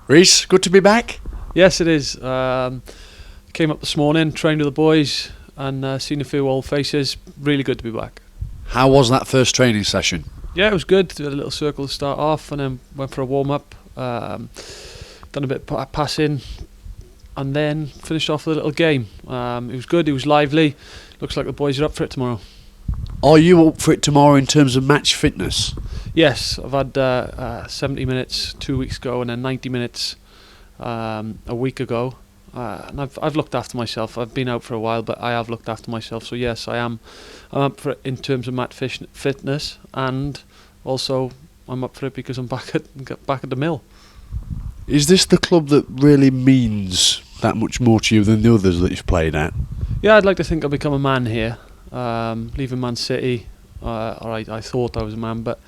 Rhys, good to be back. Yes, it is. Came up this morning, trained with the boys, and seen a few old faces. Really good to be back. How was that first training session? Yeah, it was good. Did a little circle to start off, and then went for a warm up. Done a bit of passing, and then finished off with a little game. It was good. It was lively. Looks like the boys are up for it tomorrow. Are you up for it tomorrow in terms of match fitness? Yes, I've had 70 minutes 2 weeks ago, and then 90 minutes a week ago. And I've looked after myself. I've been out for a while, but I have looked after myself. So yes, I'm up for it in terms of match fitness, and also I'm up for it because I'm back at the mill. Is this the club that really means that much more to you than the others that you've played at? Yeah, I'd like to think I've become a man here. Leaving Man City, I thought I was a man, but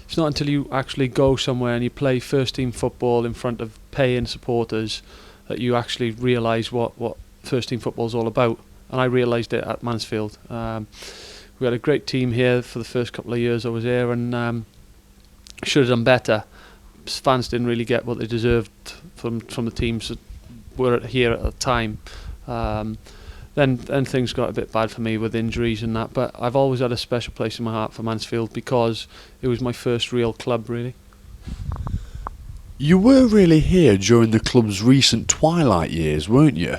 it's not until you actually go somewhere and you play first team football in front of paying supporters that you actually realise what first team football is all about. And I realised it at Mansfield. We had a great team here for the first couple of years I was here, and should have done better. Fans didn't really get what they deserved from the teams that were here at the time. Then things got a bit bad for me with injuries and that, but I've always had a special place in my heart for Mansfield because it was my first real club, really. You were really here during the club's recent twilight years, weren't you?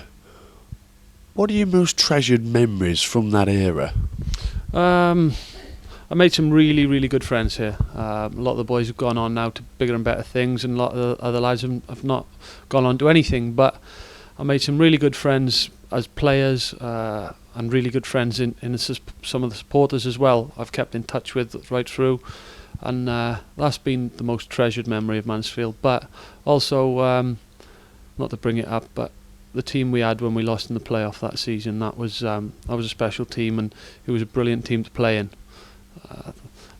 What are your most treasured memories from that era? I made some really, really good friends here. A lot of the boys have gone on now to bigger and better things, and a lot of the other lads have not gone on to anything, but I made some really good friends as players, and really good friends in some of the supporters as well. I've kept in touch with right through, and that's been the most treasured memory of Mansfield. But also, not to bring it up, but the team we had when we lost in the playoff that season, that was a special team, and it was a brilliant team to play in.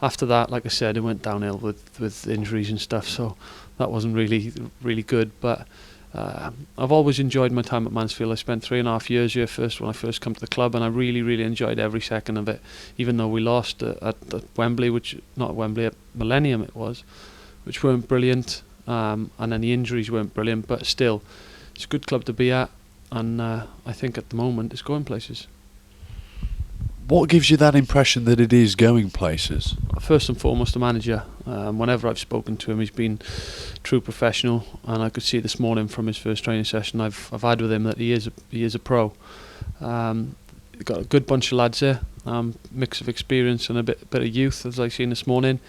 After that, like I said, it went downhill with injuries and stuff, so that wasn't really good. But I've always enjoyed my time at Mansfield. I spent 3.5 years here when I first come to the club, and I really enjoyed every second of it. Even though we lost at Wembley, at Millennium it was, which weren't brilliant, and then the injuries weren't brilliant, but still, it's a good club to be at, and I think at the moment it's going places. What gives you that impression that it is going places? First and foremost, the manager. Whenever I've spoken to him, he's been true professional, and I could see this morning from his first training session I've had with him that he is a pro. He's got a good bunch of lads here, mix of experience and a bit of youth, as I've seen this morning.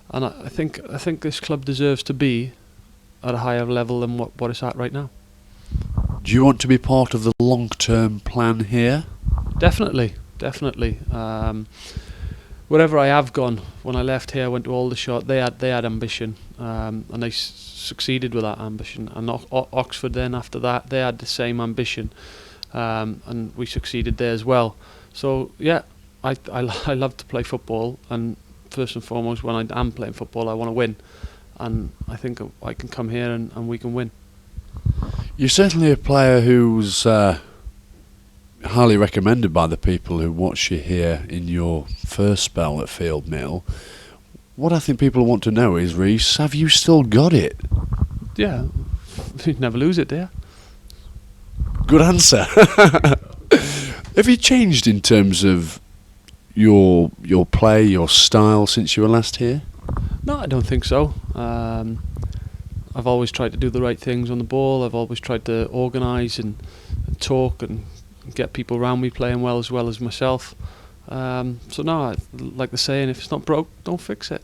And I think this club deserves to be at a higher level than what it's at right now. Do you want to be part of the long-term plan here? Definitely. Wherever I have gone, when I left here, I went to Aldershot. They had ambition, and they succeeded with that ambition. And Oxford, then after that, they had the same ambition, and we succeeded there as well. So yeah, I love to play football, and first and foremost, when I am playing football, I want to win, and I think I can come here and we can win. You're certainly a player who's highly recommended by the people who watch you here in your first spell at Field Mill. What I think people want to know is, Rhys, have you still got it? Yeah, you never lose it, do you? Good answer. Have you changed in terms of your play, your style since you were last here? No, I don't think so. I've always tried to do the right things on the ball. I've always tried to organise and talk and get people around me playing well as myself. So no, I like the saying, if it's not broke, don't fix it.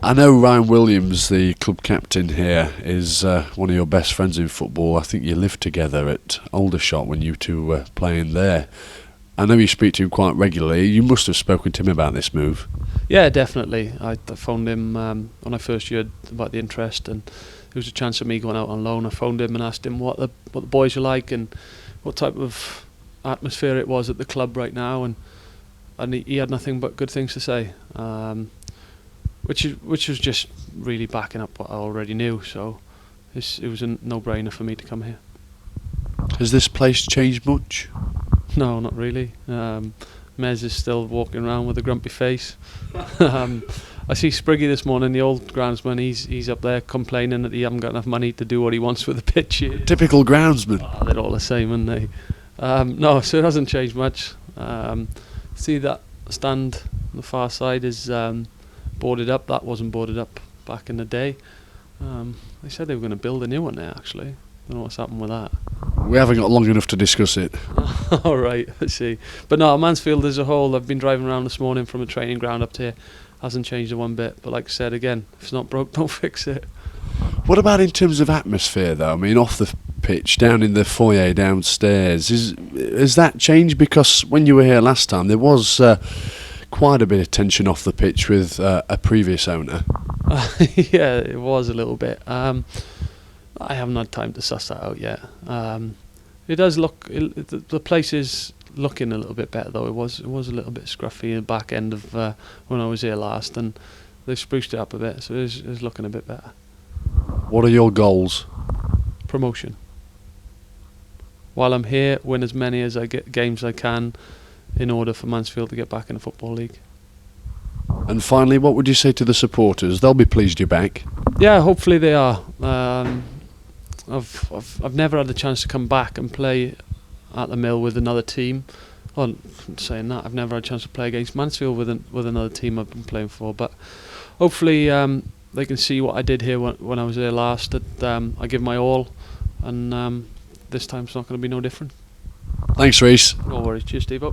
I know Ryan Williams, the club captain here, is one of your best friends in football. I think you lived together at Aldershot when you two were playing there. I know you speak to him quite regularly. You must have spoken to him about this move. Yeah, definitely. I phoned him when I first heard about the interest, and there was a chance of me going out on loan. I phoned him and asked him what the boys are like and what type of atmosphere it was at the club right now, and he had nothing but good things to say, which was just really backing up what I already knew. So it was a no-brainer for me to come here. Has this place changed much? No, not really. Mez is still walking around with a grumpy face. I see Spriggy this morning, the old groundsman. He's up there complaining that he haven't got enough money to do what he wants with the pitch here. Typical groundsman. Oh, they're all the same, aren't they? No, so it hasn't changed much. See that stand on the far side is boarded up. That wasn't boarded up back in the day. They said they were going to build a new one there, actually. Don't know what's happened with that. We haven't got long enough to discuss it. All right, let's see. But no, Mansfield as a whole, I've been driving around this morning from a training ground up here. Hasn't changed a one bit. But like I said, again, if it's not broke, don't fix it. What about in terms of atmosphere, though? I mean, off the pitch, down in the foyer downstairs, has that changed? Because when you were here last time, there was quite a bit of tension off the pitch with a previous owner. Yeah, it was a little bit. I haven't had time to suss that out yet. It does look, the place is looking a little bit better, though. It was a little bit scruffy at the back end of when I was here last, and they spruced it up a bit, so it is looking a bit better. What are your goals? Promotion. While I'm here, win as many as games I can in order for Mansfield to get back in the Football League. And finally, what would you say to the supporters? They'll be pleased you're back. Yeah, hopefully they are. I've never had the chance to come back and play at the Mill with another team. Well, saying that, I've never had a chance to play against Mansfield with another team I've been playing for. But hopefully they can see what I did here when I was here last. That I give my all, and this time it's not going to be no different. Thanks, Rhys. No worries. Cheers, Steve.